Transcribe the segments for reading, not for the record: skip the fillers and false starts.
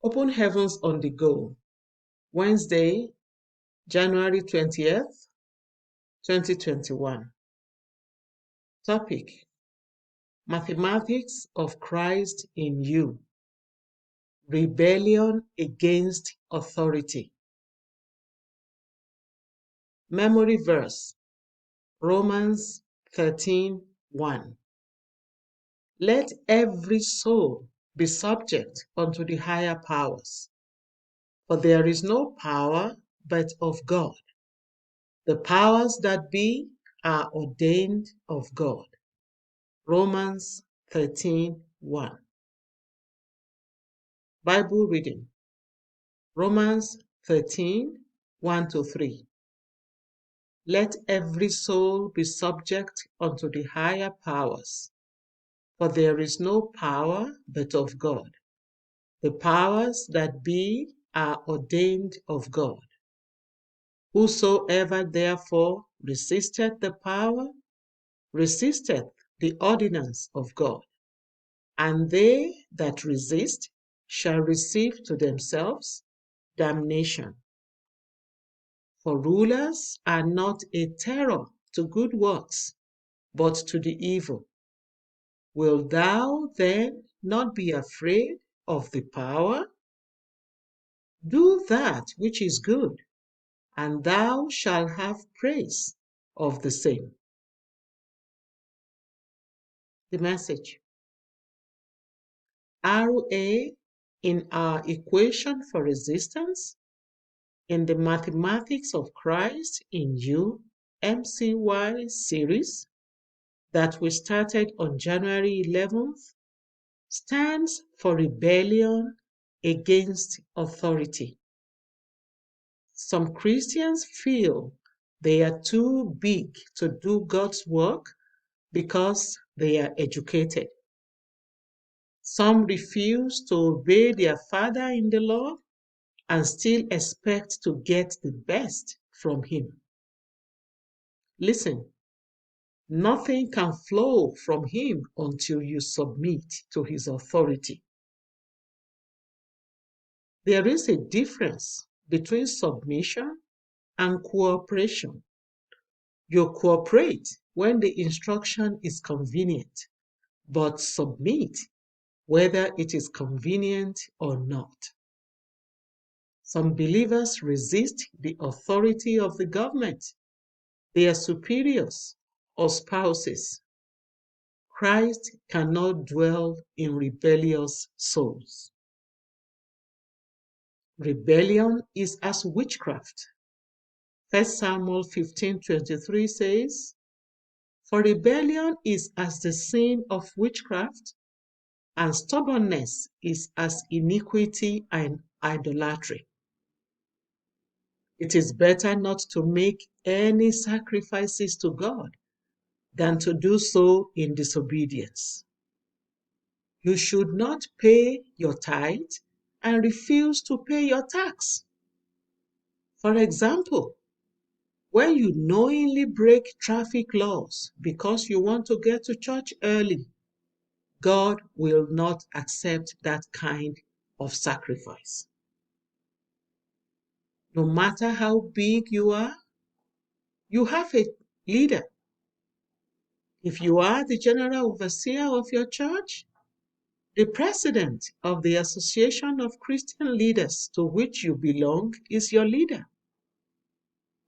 Open Heavens on the Go, Wednesday, January 20th, 2021. Topic: Mathematics of Christ in You. Rebellion against authority. Memory verse: Romans 13:1. Let every soul be subject unto the higher powers, for there is no power but of God. The powers that be are ordained of God. Romans 13:1. Bible reading: Romans 13:1-3. Let every soul be subject unto the higher powers, for there is no power but of God. The powers that be are ordained of God. Whosoever therefore resisteth the power, resisteth the ordinance of God. And they that resist shall receive to themselves damnation. For rulers are not a terror to good works, but to the evil. Wilt thou then not be afraid of the power? Do that which is good, and thou shalt have praise of the same. The message: RA in our equation for resistance in the Mathematics of Christ in You MCY series that we started on January 11th stands for rebellion against authority. Some Christians feel they are too big to do God's work because they are educated. Some refuse to obey their father in the Lord and still expect to get the best from him. Listen, nothing can flow from him until you submit to his authority. There is a difference between submission and cooperation. You cooperate when the instruction is convenient, but submit whether it is convenient or not. Some believers resist the authority of the government, their superiors, or spouses. Christ cannot dwell in rebellious souls. Rebellion is as witchcraft. 1 Samuel 15:23 says, "For rebellion is as the sin of witchcraft, and stubbornness is as iniquity and idolatry." It is better not to make any sacrifices to God than to do so in disobedience. You should not pay your tithe and refuse to pay your tax. For example, when you knowingly break traffic laws because you want to get to church early, God will not accept that kind of sacrifice. No matter how big you are, you have a leader. If you are the general overseer of your church, the president of the Association of Christian Leaders to which you belong is your leader.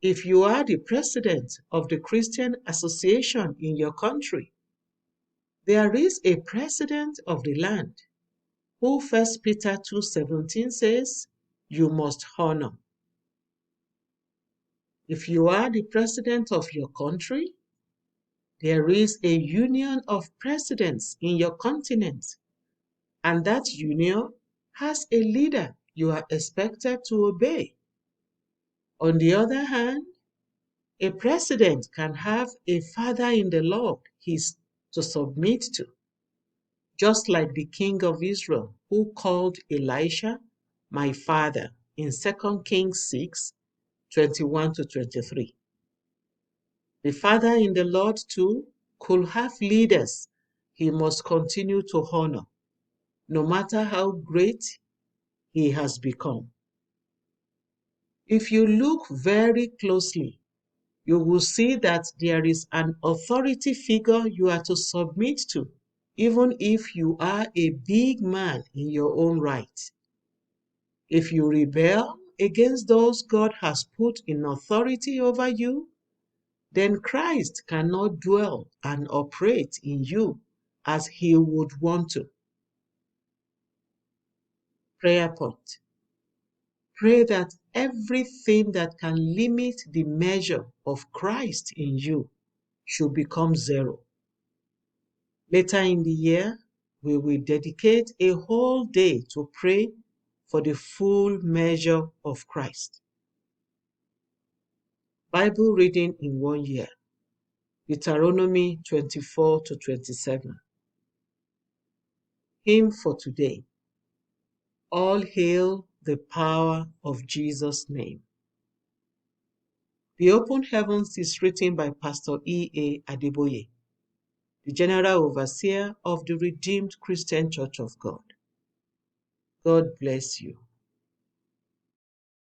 If you are the president of the Christian Association in your country, there is a president of the land who 1 Peter 2:17 says you must honor. If you are the president of your country, there is a union of presidents in your continent, and that union has a leader you are expected to obey. On the other hand, a president can have a father in the Lord he's to submit to, just like the king of Israel who called Elisha my father in 2 Kings 6:21-23. The father in the Lord too could have leaders he must continue to honor, no matter how great he has become. If you look very closely, you will see that there is an authority figure you are to submit to, even if you are a big man in your own right. If you rebel against those God has put in authority over you, then Christ cannot dwell and operate in you as he would want to. Prayer point. Pray that everything that can limit the measure of Christ in you should become zero. Later in the year, we will dedicate a whole day to pray for the full measure of Christ. Bible reading in 1 year. Deuteronomy 24 to 27. Hymn for today. All hail the power of Jesus' name. The Open Heavens is written by Pastor E.A. Adeboye, the General Overseer of the Redeemed Christian Church of God. God bless you.